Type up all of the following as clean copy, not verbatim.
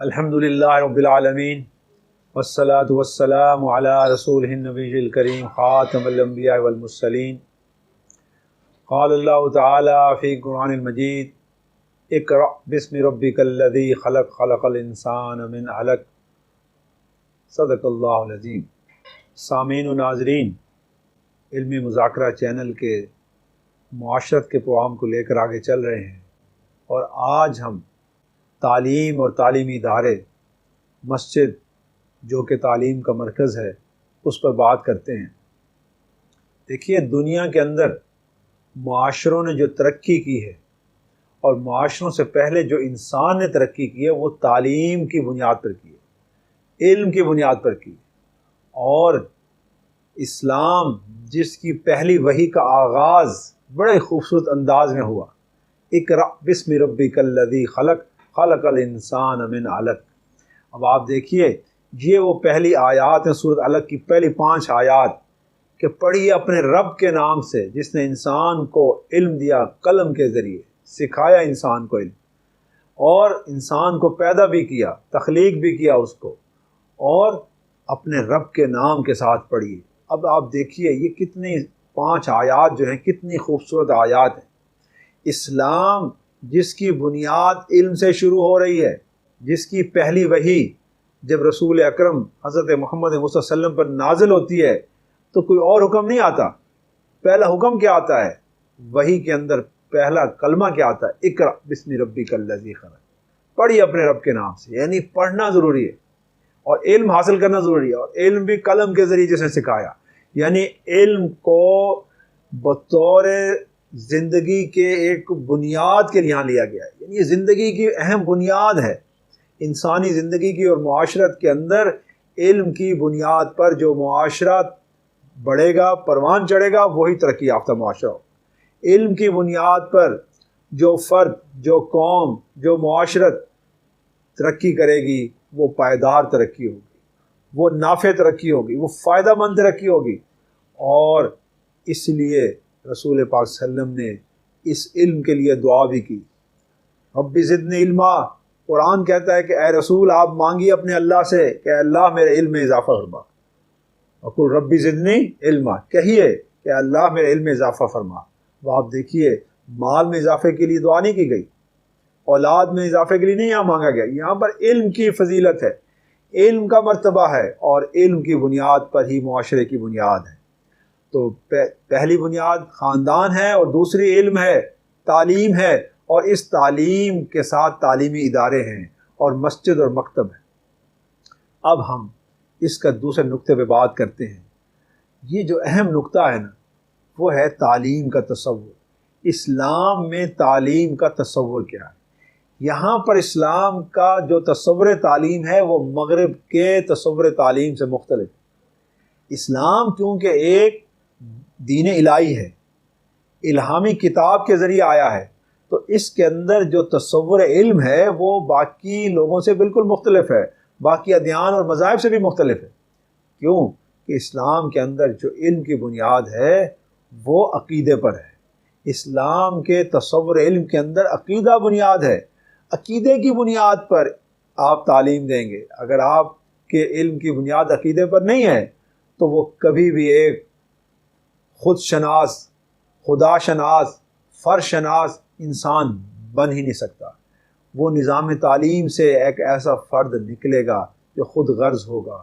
अल्हम्दुलिल्लाहि रब्बिल आलमीन वस्सलातु वस्सलामु अला रसूलिहिन नबिय्यिल करीम खातमिल अंबिया वल मुरसलीन। क़ालल्लाहु तआला फ़ी क़ुरआनिल मजीद इक़रा बिस्मि रब्बिकल्लज़ी ख़लक़ ख़लक़ल इंसान मिन अलक़। सदक़ल्लाहुल अज़ीम। सामीन व नाज़रीन, इल्मी मुज़ाकरा चैनल के मुआशरत के प्रोग्राम को लेकर आगे चल रहे हैं और आज हम तालीम और तालीमी इदारे, मस्जिद जो कि तालीम का मरकज़ है, उस पर बात करते हैं। देखिए, दुनिया के अंदर मुआशरों ने जो तरक्की की है और मुआशरों से पहले जो इंसान ने तरक्की की है वो तालीम की बुनियाद पर की है, इल्म की बुनियाद पर की है। और इस्लाम जिसकी पहली वही का आगाज़ बड़े खूबसूरत अंदाज में हुआ, इक़रा बिस्मि रब्बिकल्लज़ी ख़लक़ ख़लक़ल इंसान मिन अलक़। अब आप देखिए, ये वो पहली आयत है सूरत अलक़ की, पहली 5 आयत कि पढ़िए अपने रब के नाम से जिसने इंसान को इल्म दिया, कलम के ज़रिए सिखाया इंसान को इल्म, और इंसान को पैदा भी किया, तख्लीक भी किया उसको, और अपने रब के नाम के साथ पढ़िए। अब आप देखिए ये कितनी 5 आयत जो हैं कितनी खूबसूरत आयत हैं। इस्लाम जिसकी बुनियाद इल्म से शुरू हो रही है, जिसकी पहली वही जब रसूल अकरम हज़रत मोहम्मद मुस्तफ़ा सल्लम पर नाजिल होती है तो कोई और हुक्म नहीं आता। पहला हुक्म क्या आता है? वही के अंदर पहला कलमा क्या आता है? इक़रा बिस्मि रब्बिकल्लज़ी ख़लक़। पढ़िए अपने रब के नाम से, यानी पढ़ना ज़रूरी है और इल्म हासिल करना ज़रूरी है, और इल्म भी कलम के ज़रिए जिसने सिखाया, यानी इल्म को बतौर ज़िंदगी के एक बुनियाद के यहाँ लिया गया है। यानी ये ज़िंदगी की अहम बुनियाद है। इंसानी ज़िंदगी की और मुआशरत के अंदर इल्म की बुनियाद पर जो मुआशरा बढ़ेगा, परवान चढ़ेगा, वही तरक्की याफ्ता मुआशरा हो। इल्म की बुनियाद पर जो फ़र्द, जो कौम, जो मुआशरत तरक्की करेगी वो पायदार तरक्की होगी, वो नाफ़े तरक्की होगी, वो फ़ायदामंद तरक्की होगी। और इसलिए रसूल पाक सल्लम ने इस इल्म के लिए दुआ भी की, रब्बी ज़िदनी इल्मा। कुरान कहता है कि ए रसूल आप मांगिए अपने अल्लाह से कि अल्लाह मेरे इल्म में इजाफ़ा फरमा। वक़ुल रब्बी ज़िदनी इल्मा, कहिए कि अल्लाह मेरे इल्म में इजाफ़ा फरमा। वो आप देखिए, माल में इजाफ़े के लिए दुआ नहीं की गई, औलाद में इजाफ़े के लिए नहीं यहाँ मांगा गया, यहाँ पर इल्म की फजीलत है, इल्म का मर्तबा है, और इल्म की बुनियाद पर ही मुआशरे की बुनियाद है। तो पहली बुनियाद ख़ानदान है और दूसरी इल्म है, तालीम है, और इस तालीम के साथ तालीमी इदारे हैं और मस्जिद और मकतब है। अब हम इसका दूसरे नुक्ते पे बात करते हैं। ये जो अहम नुक्ता है ना, वो है तालीम का तसव्वुर। इस्लाम में तालीम का तसव्वुर क्या है? यहाँ पर इस्लाम का जो तसव्वुर तालीम है वो मगरिब के तसव्वुर तालीम से मुख्तलिफ है। इस्लाम क्योंकि एक दीन इलाही है, इल्हामी किताब के ज़रिए आया है, तो इसके अंदर जो तसव्वुर इल्म है वो बाकी लोगों से बिल्कुल मुख्तलिफ है, बाकी अदयान और मज़ाहिब से भी मुख्तलिफ है। क्यों? कि इस्लाम के अंदर जो इल्म की बुनियाद है वो अक़ीदे पर है। इस्लाम के तसव्वुर इल्म के अंदर अक़ीदा बुनियाद है। अक़ीदे की बुनियाद पर आप तालीम देंगे। अगर आपके इल्म की बुनियाद अक़ीदे पर नहीं है तो वो कभी भी एक खुद शनास, खुदा शनास, फ़र्श शनास इंसान बन ही नहीं सकता। वो निज़ाम तालीम से एक ऐसा फ़र्द निकलेगा जो ख़ुद गर्ज़ होगा,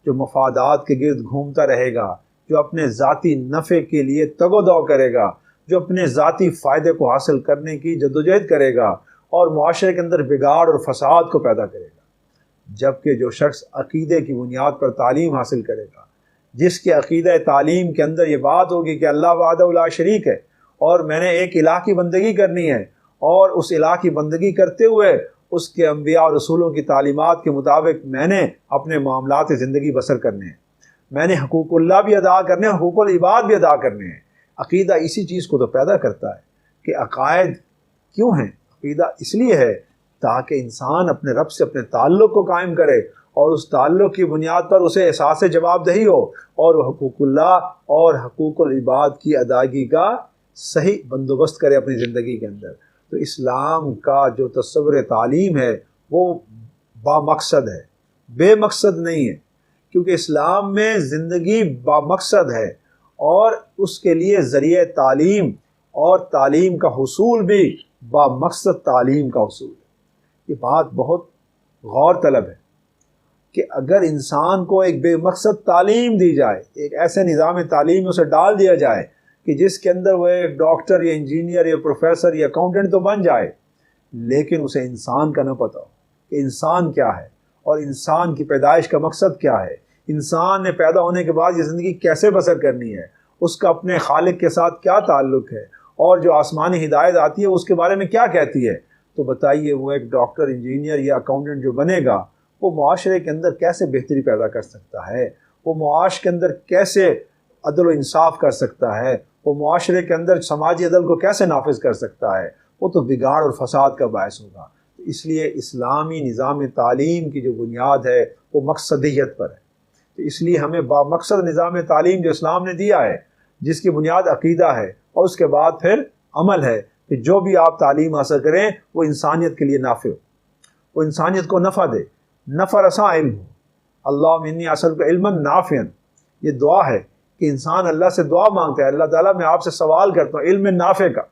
जो मफादात के गिर्द घूमता रहेगा, जो अपने ज़ाती नफ़े के लिए तगोदौ करेगा, जो अपने ज़ाती फ़ायदे को हासिल करने की जद्दोजहद करेगा और मुआशरे के अंदर बिगाड़ और फ़साद को पैदा करेगा। जबकि जो शख्स अक़ीदे की बुनियाद पर तालीम हासिल करेगा, जिसके अक़ीदा तालीम के अंदर ये बात होगी कि अल्लाह वहदहू ला शरीक है और मैंने एक इलाह की बंदगी करनी है, और उस इलाह की बंदगी करते हुए उसके अंबिया और रसूलों की तालीमात के मुताबिक मैंने अपने मामलात ज़िंदगी बसर करने हैं, मैंने हकूक़ुल्लाह भी अदा करने हैं, हकूक़ुल इबाद भी अदा करने हैं। अक़ीदा इसी चीज़ को तो पैदा करता है कि अक़ायद क्यों हैं? अक़ीदा इसलिए है ताकि इंसान अपने रब से अपने ताल्लुक़ को कायम करे और उस ताल्लुक़ की बुनियाद पर उसे एहसास जवाबदेही हो और वह हकूक़ुल्लाह और हकूक़ुल इबाद की अदायगी का सही बंदोबस्त करे अपनी ज़िंदगी के अंदर। तो इस्लाम का जो तस्वुर तालीम है वो बामकसद है, बेमकसद नहीं है, क्योंकि इस्लाम में ज़िंदगी बामकसद है और उसके लिए ज़रिए तालीम और तालीम का हुसूल भी बामकसद तालीम का हुसूल है। ये बात बहुत गौर तलब है कि अगर इंसान को एक बेमकसद तालीम दी जाए, एक ऐसे निज़ाम तालीम उसे डाल दिया जाए कि जिसके अंदर वह एक डॉक्टर या इंजीनियर या प्रोफेसर या अकाउंटेंट तो बन जाए, लेकिन उसे इंसान का न पता हो कि इंसान क्या है और इंसान की पैदाइश का मकसद क्या है, इंसान ने पैदा होने के बाद ये ज़िंदगी कैसे बसर करनी है, उसका अपने खालिक के साथ क्या ताल्लुक़ है और जो आसमानी हिदायत आती है उसके बारे में क्या कहती है, तो बताइए वो एक डॉक्टर, इंजीनियर या अकाउंटेंट जो बनेगा वो मुआशरे के अंदर कैसे बेहतरी पैदा कर सकता है, वो मुआश के अंदर कैसे अदल व इंसाफ कर सकता है, वो मुआशरे के अंदर समाजी अदल को कैसे नाफिज कर सकता है, वो तो बिगाड़ और फसाद का बायस होगा। तो इसलिए इस्लामी निज़ाम तालीम की जो बुनियाद है वो मकसदियत पर है। तो इसलिए हमें बामकसद निज़ाम तालीम जो इस्लाम ने दिया है, जिसकी बुनियाद अकीदा है और उसके बाद फिर अमल है कि जो भी आप तालीम हासिल करें वो इंसानियत के लिए नाफ़े हो, वो इंसानियत को नफ़ा दे, नफ़ा रसा इल्म हो। अल्लाह इन्नी असल का इल्मन नाफ़ियन, ये दुआ है कि इंसान अल्लाह से दुआ मांगता है, अल्लाह ताला मैं आपसे सवाल करता हूँ इल्म नाफ़े का।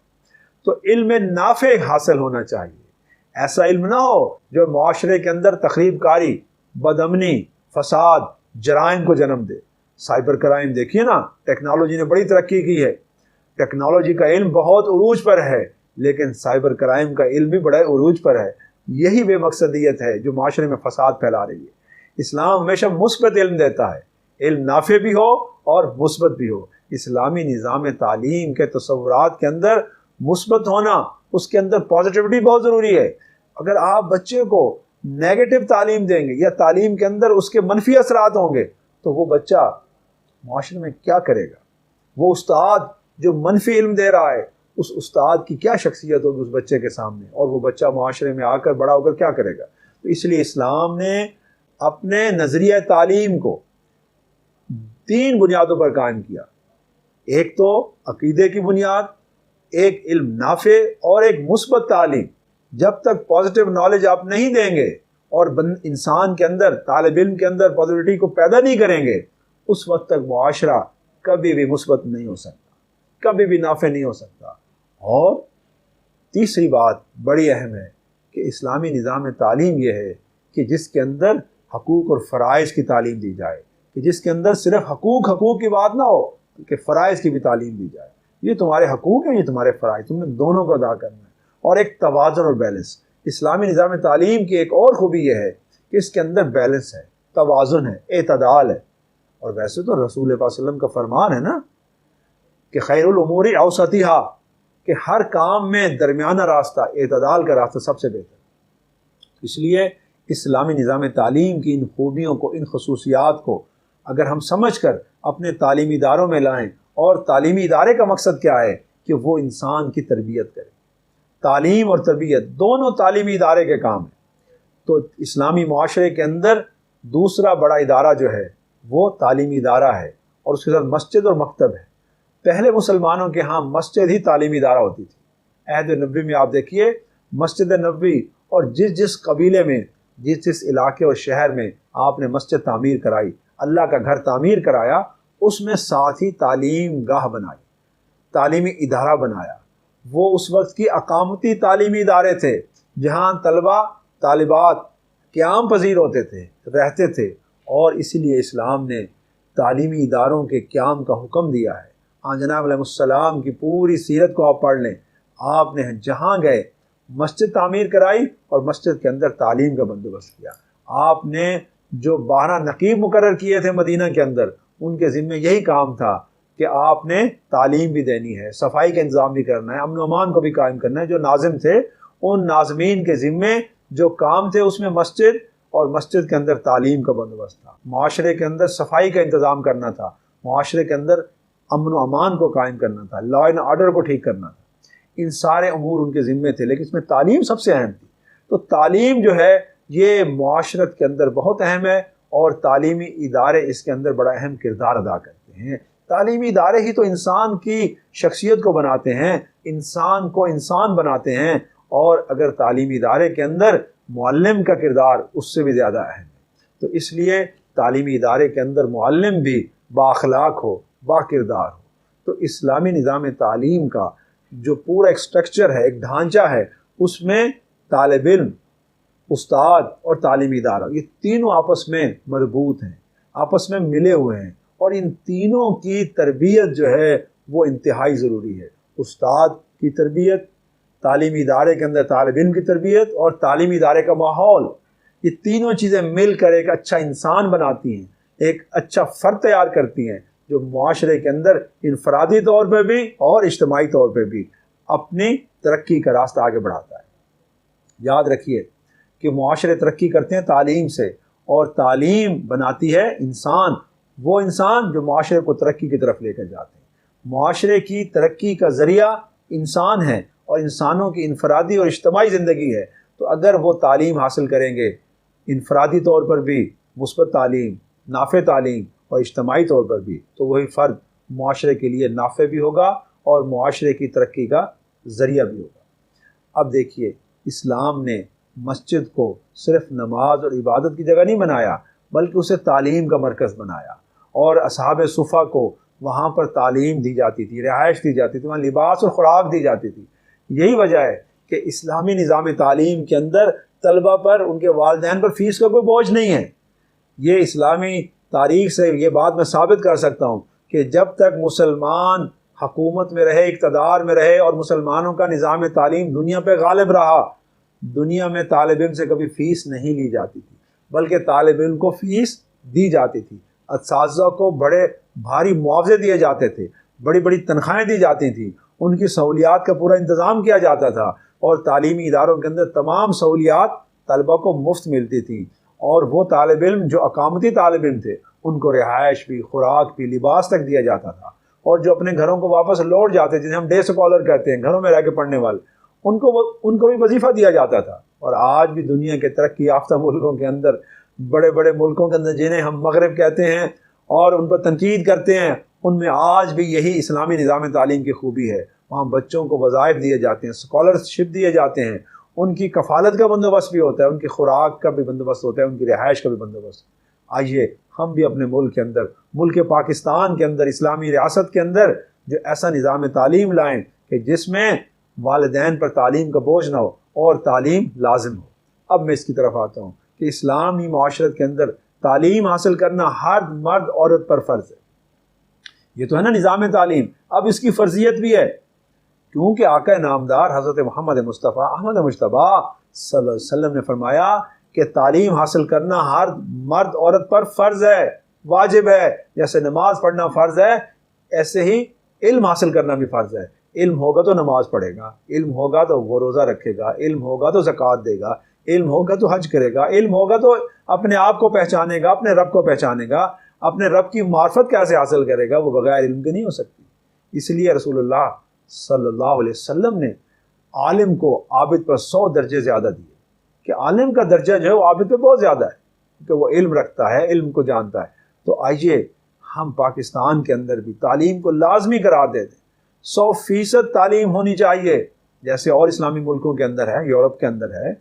तो इल्म नाफ़े हासिल होना चाहिए, ऐसा इल्म ना हो जो मुआशरे के अंदर तखरीबकारी, बदअमनी, फसाद, जराइम को जन्म दे। साइबर क्राइम देखिए ना, टेक्नोलॉजी ने बड़ी तरक्की की है, टेक्नोलॉजी का इल्म बहुत उरूज पर है, लेकिन साइबर क्राइम का इल्म भी बड़ा उरूज पर है। यही बेमकसदियत है जो माशरे में फसाद फैला रही है। इस्लाम हमेशा मुस्बत इल्म देता है, इल्म नाफे भी हो और मुस्बत भी हो। इस्लामी निज़ाम तालीम के तसव्वुरात के अंदर मुस्बत होना, उसके अंदर पॉजिटिविटी बहुत ज़रूरी है। अगर आप बच्चे को नेगेटिव तालीम देंगे या तालीम के अंदर उसके मनफी असरात होंगे तो वो बच्चा माशरे में क्या करेगा? वो उस्ताद जो मनफी इल्म दे रहा है, उस उस्ताद की क्या शख्सियत होगी उस बच्चे के सामने, और वो बच्चा माशरे में आकर बड़ा होकर क्या करेगा? तो इसलिए इस्लाम ने अपने नज़रिया तालीम को 3 बुनियादों पर कायम किया। एक तो अकीदे की बुनियाद, एक इल्म नाफे और एक मुस्बत तालीम। जब तक पॉजिटिव नॉलेज आप नहीं देंगे और इंसान के अंदर, तालिब इल्म के अंदर पॉजिटिविटी को पैदा नहीं करेंगे, उस वक्त तक मुआशरा कभी भी मुस्बत नहीं हो सकता, कभी भी नाफे नहीं हो सकता। और तीसरी बात बड़ी अहम है कि इस्लामी निज़ाम तालीम यह है कि जिसके अंदर हकूक़ और फ़राइज़ की तालीम दी जाए, कि जिसके अंदर सिर्फ हकूक़ की बात ना हो कि फ़राइज़ की भी तालीम दी जाए। ये तुम्हारे हकूक़ हैं, ये तुम्हारे फ़राइज़, तुमने दोनों को अदा करना है। और एक तवाज़ुन और बैलेंस। इस्लामी निज़ाम तालीम की एक और खूबी यह है कि इसके अंदर बैलेंस है, तवाज़ुन है, एतदाल है। और वैसे तो रसूल पाक सल्लल्लाहु अलैहि वसल्लम का फरमान है ना कि खैरुल उमूरी औसतिहा, कि हर काम में दरमियाना रास्ता, एतदाल का रास्ता सबसे बेहतर। इसलिए इस्लामी निज़ाम तालीम की इन खूबियों को, इन खसूसियात को अगर हम समझ कर अपने तालीमी इदारों में लाएँ, और तालीमी इदारे का मकसद क्या है कि वो इंसान की तरबियत करे। तालीम और तरबियत दोनों तालीमी इदारे के काम हैं। तो इस्लामी मुआशरे के अंदर दूसरा बड़ा इदारा जो है वो तालीमी इदारा है, और उसके साथ मस्जिद और मकतब है। पहले मुसलमानों के यहाँ मस्जिद ही तालीमी इदारा होती थी। अहद नबी में आप देखिए, मस्जिद नबी, और जिस जिस कबीले में, जिस जिस इलाके और शहर में आपने मस्जिद तामीर कराई, अल्लाह का घर तामीर कराया, उसमें साथ ही तालीम गाह बनाई, तालीमी इदारा बनाया। वो उस वक्त की अकामती तालीमी इदारे थे जहाँ तलबा तालिबात क़याम पजीर होते थे, रहते थे। और इसीलिए इस्लाम ने तालीमी इदारों के क़याम का हुक्म दिया है। जनाब अलैहिस्सलाम की पूरी सीरत को आप पढ़ लें, आपने जहाँ गए मस्जिद तामीर कराई और मस्जिद के अंदर तालीम का बंदोबस्त किया। आपने जो 12 नकीब मुकर्रर किए थे मदीना के अंदर, उनके ज़िम्मे यही काम था कि आपने तालीम भी देनी है, सफाई का इंतज़ाम भी करना है, अमन अमान को भी कायम करना है। जो नाज़िम थे, उन नाज़मीन के ज़िम्मे जो काम थे उसमें मस्जिद और मस्जिद के अंदर तालीम का बंदोबस्त था। मुआशरे के अंदर सफाई का इंतज़ाम करना था, मुआशरे के अंदर अमन अमान को कायम करना था, लॉ एंड ऑर्डर को ठीक करना था। इन सारे अमूर उनके ज़िम्मे थे, लेकिन इसमें तालीम सबसे अहम थी। तो तालीम जो है ये मुआशरत के अंदर बहुत अहम है, और तालीमी इदारे इसके अंदर बड़ा अहम किरदार अदा करते हैं। तालीमी इदारे ही तो इंसान की शख्सियत को बनाते हैं, इंसान को इंसान बनाते हैं। और अगर तालीमी इदारे के अंदर मुअल्लिम का किरदार उससे भी ज़्यादा अहम है। तो इसलिए तालीमी इदारे के अंदर मुअल्लिम भी बाअखलाक हो, बाकिरदार हो। तो इस्लामी निज़ाम तालीम का जो पूरा एक स्ट्रक्चर है, एक ढांचा है, उसमें तालिब इल्म, उस्ताद और तालीमी इदारा, ये तीनों आपस में मरबूत हैं, आपस में मिले हुए हैं। और इन तीनों की तरबियत जो है वो इंतहाई ज़रूरी है। उस्ताद की तरबियत, तालीमी इदारे के अंदर तालिब इल्म की तरबियत और तालीमी इदारे का माहौल, ये तीनों चीज़ें मिलकर एक अच्छा इंसान बनाती हैं, एक अच्छा फ़र्द तैयार करती हैं, जो मुआशरे के अंदर इनफरादी तौर पर भी और इज्तिमाई तौर पर भी अपनी तरक्की का रास्ता आगे बढ़ाता है। याद रखिए कि मुआशरे तरक्की करते हैं तालीम से, और तालीम बनाती है इंसान, वो इंसान जो मुआशरे को तरक्की की तरफ लेकर जाते हैं। मुआशरे की तरक्की का ज़रिया इंसान है और इंसानों की इनफरादी और इज्तिमाई ज़िंदगी है। तो अगर वो तालीम हासिल करेंगे, इनफरादी तौर पर भी मुस्बत तालीम, नाफ़े तालीम और इज्तिमाई तौर पर भी, तो वही फ़र्द मुआशरे के लिए नाफ़े भी होगा और मुआशरे की तरक्की का ज़रिया भी होगा। अब देखिए, इस्लाम ने मस्जिद को सिर्फ नमाज और इबादत की जगह नहीं बनाया, बल्कि उसे तालीम का मरकज़ बनाया। और असहाब सुफ़ा को वहाँ पर तालीम दी जाती थी, रिहाइश दी जाती थी, वहाँ लिबास और ख़ुराक दी जाती थी। यही वजह है कि इस्लामी निज़ाम तालीम के अंदर तलबा पर, उनके वालिदैन पर फ़ीस का कोई बोझ नहीं है। ये इस्लामी तारीख़ से ये बात मैं साबित कर सकता हूँ कि जब तक मुसलमान हकूमत में रहे, इक़्तिदार में रहे और मुसलमानों का निज़ाम तालीम दुनिया पर गालिब रहा, दुनिया में तालिब इल्म से कभी फ़ीस नहीं ली जाती थी, बल्कि तालिब इल्म को फ़ीस दी जाती थी। असातिज़ा को बड़े भारी मुआवजे दिए जाते थे, बड़ी बड़ी तनख्वाहें दी जाती थी, उनकी सहूलियात का पूरा इंतज़ाम किया जाता था, और तालीमी इदारों के अंदर तमाम सहूलियात तलबा को मुफ्त मिलती थी। और वो तालिब इल्म जो अकामती तालिब इल्म थे, उनको रिहाइश भी, खुराक भी, लिबास तक दिया जाता था। और जो अपने घरों को वापस लौट जाते, जिन्हें हम डे स्कॉलर कहते हैं, घरों में रह के पढ़ने वाले, उनको भी वजीफ़ा दिया जाता था। और आज भी दुनिया के तरक्की याफ्ता मुल्कों के अंदर, बड़े बड़े मुल्कों के अंदर, जिन्हें हम मगरिब कहते हैं और उन पर तनकीद करते हैं, उनमें आज भी यही इस्लामी निज़ाम तालीम की खूबी है। वहाँ बच्चों को वज़ाइफ दिए जाते हैं, स्कॉलरशिप दिए जाते हैं, उनकी कफ़ालत का बंदोबस्त भी होता है, उनकी खुराक का भी बंदोबस्त होता है, उनकी रिहाइश का भी बंदोबस्त। आइए हम भी अपने मुल्क के अंदर, मुल्क पाकिस्तान के अंदर, इस्लामी रियासत के अंदर जो ऐसा निज़ाम तालीम लाएँ कि जिसमें वालिदैन पर तालीम का बोझ ना हो और तालीम लाजिम हो। अब मैं इसकी तरफ आता हूँ कि इस्लामी माशरत के अंदर तालीम हासिल करना हर मर्द औरत पर फ़र्ज़ है। ये तो है ना निज़ाम तालीम। अब इसकी फ़र्जियत भी है, क्योंकि आका नामदार हज़रत मोहम्मद मुस्तफ़ा अहमद मुश्तबा सल्लल्लाहु अलैहि वसल्लम ने फरमाया कि तालीम हासिल करना हर मर्द औरत पर फ़र्ज़ है, वाजिब है। जैसे नमाज पढ़ना फ़र्ज़ है, ऐसे ही इल्म हासिल करना भी फ़र्ज़ है। इल्म होगा तो नमाज पढ़ेगा, इल्म होगा तो वो रोज़ा रखेगा, इल्म होगा तो ज़कात देगा, इल्म होगा तो हज करेगा, इल्म होगा तो अपने आप को पहचानेगा, अपने रब को पहचानेगा। अपने रब की मार्फत कैसे हासिल करेगा, वो बगैर इल्म के नहीं हो सकती। इसलिए रसूलुल्लाह सल्लल्लाहु अलैहि वसल्लम ने आलिम को आबिद पर 100 दर्जे ज़्यादा दिए, कि आलिम का दर्जा जो है वो आबिद पे बहुत ज़्यादा है, क्योंकि वो इल्म रखता है, इल्म को जानता है। तो आइए हम पाकिस्तान के अंदर भी तालीम को लाजमी करार दे दें। 100% तालीम होनी चाहिए, जैसे और इस्लामी मुल्कों के अंदर है, यूरोप के अंदर है।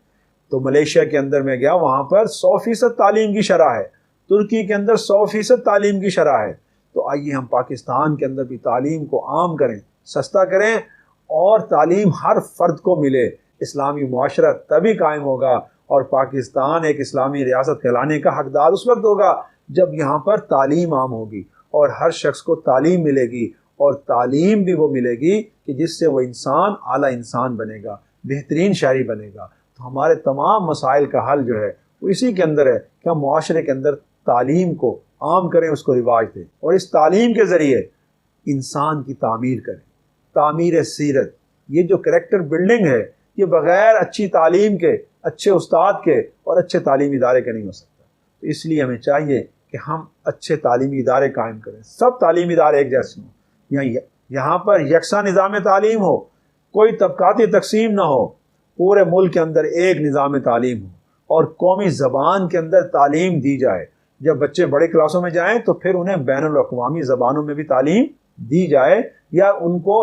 तो मलेशिया के अंदर मैं गया, वहाँ पर 100% तालीम की शरह है। तुर्की के अंदर 100% तालीम की शरह है। तो आइए हम पाकिस्तान के अंदर भी तालीम को आम करें, सस्ता करें, और तालीम हर फर्द को मिले। इस्लामी मुआशरा तभी कायम होगा और पाकिस्तान एक इस्लामी रियासत कहलाने का हकदार उस वक्त होगा जब यहाँ पर तालीम आम होगी और हर शख्स को तालीम मिलेगी। और तालीम भी वो मिलेगी कि जिससे वो इंसान आला इंसान बनेगा, बेहतरीन शहरी बनेगा। तो हमारे तमाम मसाइल का हल जो है वो इसी के अंदर है कि हम मुआशरे के अंदर तालीम को आम करें, उसको रिवाज दें, और इस तालीम के ज़रिए इंसान की तामीर करें। तामीर सीरत, ये जो करैक्टर बिल्डिंग है, ये बग़ैर अच्छी तालीम के, अच्छे उस्ताद के और अच्छे तालीमी इदारे के नहीं हो सकता। तो इसलिए हमें चाहिए कि हम अच्छे तालीमी इदारे कायम करें, सब तालीमी इदारे एक जैसे हों, यहाँ पर यकसा निज़ाम तालीम हो, कोई तबकाती तकसीम ना हो, पूरे मुल्क के अंदर एक निज़ाम तालीम हो और कौमी ज़बान के अंदर तालीम दी जाए। जब बच्चे बड़े क्लासों में जाएं तो फिर उन्हें बैनुल अक़वामी ज़बानों में भी तालीम दी जाए, या उनको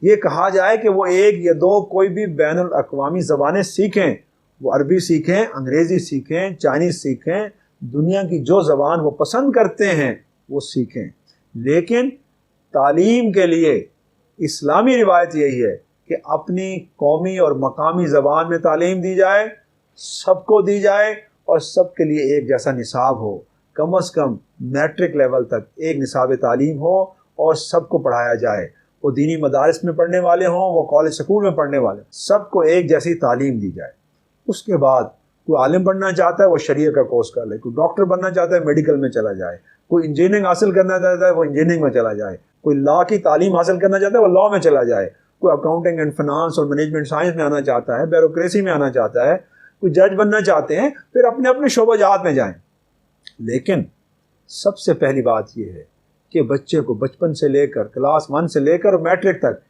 ये कहा जाए कि वो 1 या 2 कोई भी बैनुल अक़वामी ज़बानें सीखें वो अरबी सीखें, अंग्रेज़ी सीखें, चाइनीज़ सीखें, दुनिया की जो ज़बान वो पसंद करते हैं वो सीखें, लेकिन तालीम के लिए इस्लामी रिवायत यही है कि अपनी कौमी और मकामी ज़बान में तालीम दी जाए, सबको दी जाए और सबके लिए एक जैसा निसाब हो। कम अज़ कम मैट्रिक लेवल तक एक निसाब तालीम हो और सबको पढ़ाया जाए। वो दीनी मदारिस में पढ़ने वाले हों, वो कॉलेज स्कूल में पढ़ने वाले, सबको एक जैसी तालीम दी जाए। उसके बाद कोई आलिम बनना चाहता है वो शरीयत का कोर्स कर ले, कोई डॉक्टर बनना चाहता है मेडिकल में चला जाए, कोई इंजीनियरिंग हासिल करना चाहता है वो इंजीनियरिंग में चला जाए, कोई लॉ की तालीम हासिल करना चाहता है वो लॉ में चला जाए, कोई अकाउंटिंग एंड फाइनेंस और मैनेजमेंट साइंस में आना चाहता है, ब्यूरोक्रेसी में आना चाहता है, कोई जज बनना चाहते हैं, फिर अपने अपने शोबाजात में जाएं। लेकिन सबसे पहली बात यह है कि बच्चे को बचपन से लेकर क्लास 1 से लेकर मैट्रिक तक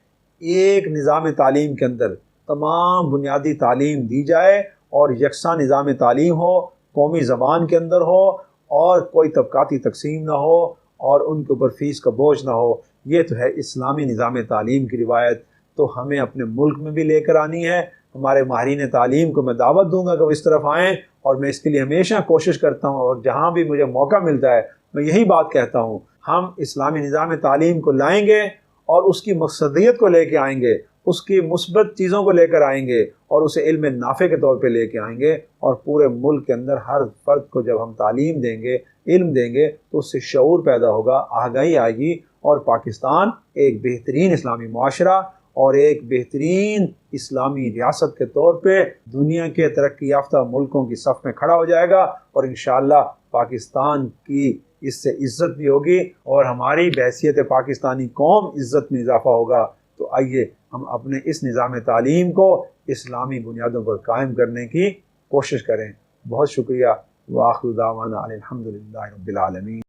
एक निज़ाम तालीम के अंदर तमाम बुनियादी तालीम दी जाए और यकसा निज़ाम तालीम हो, कौमी ज़बान के अंदर हो और कोई तबकाती तकसीम ना हो और उनके ऊपर फ़ीस का बोझ ना हो। ये तो है इस्लामी निज़ाम तालीम की रिवायत, तो हमें अपने मुल्क में भी लेकर आनी है। हमारे माहिरीन तालीम को मैं दावत दूंगा कि वो इस तरफ आएँ और मैं इसके लिए हमेशा कोशिश करता हूँ और जहाँ भी मुझे मौका मिलता है मैं यही बात कहता हूँ, हम इस्लामी निज़ाम तालीम को लाएंगे और उसकी मकसदियत को लेके आएंगे, उसकी मुस्बत चीज़ों को लेकर आएंगे और उसे इल्म नाफ़े के तौर पे लेके आएंगे और पूरे मुल्क के अंदर हर फर्द को जब हम तालीम देंगे, इल्म देंगे तो उससे शऊर पैदा होगा, आगाही आएगी और पाकिस्तान एक बेहतरीन इस्लामी मुआशरा और एक बेहतरीन इस्लामी रियासत के तौर पे दुनिया के तरक्की याफ्ता मुल्कों की सफ़ में खड़ा हो जाएगा और इंशाअल्लाह पाकिस्तान की इससे इज़्ज़त भी होगी और हमारी बहसियत पाकिस्तानी कौम इज़्ज़त में इजाफ़ा होगा। तो आइए हम अपने इस निज़ाम तालीम को इस्लामी बुनियादों पर कायम करने की कोशिश करें। बहुत शुक्रिया। व आखिर दावाना अनिल हम्दुलिल्लाहि रब्बिल आलमीन।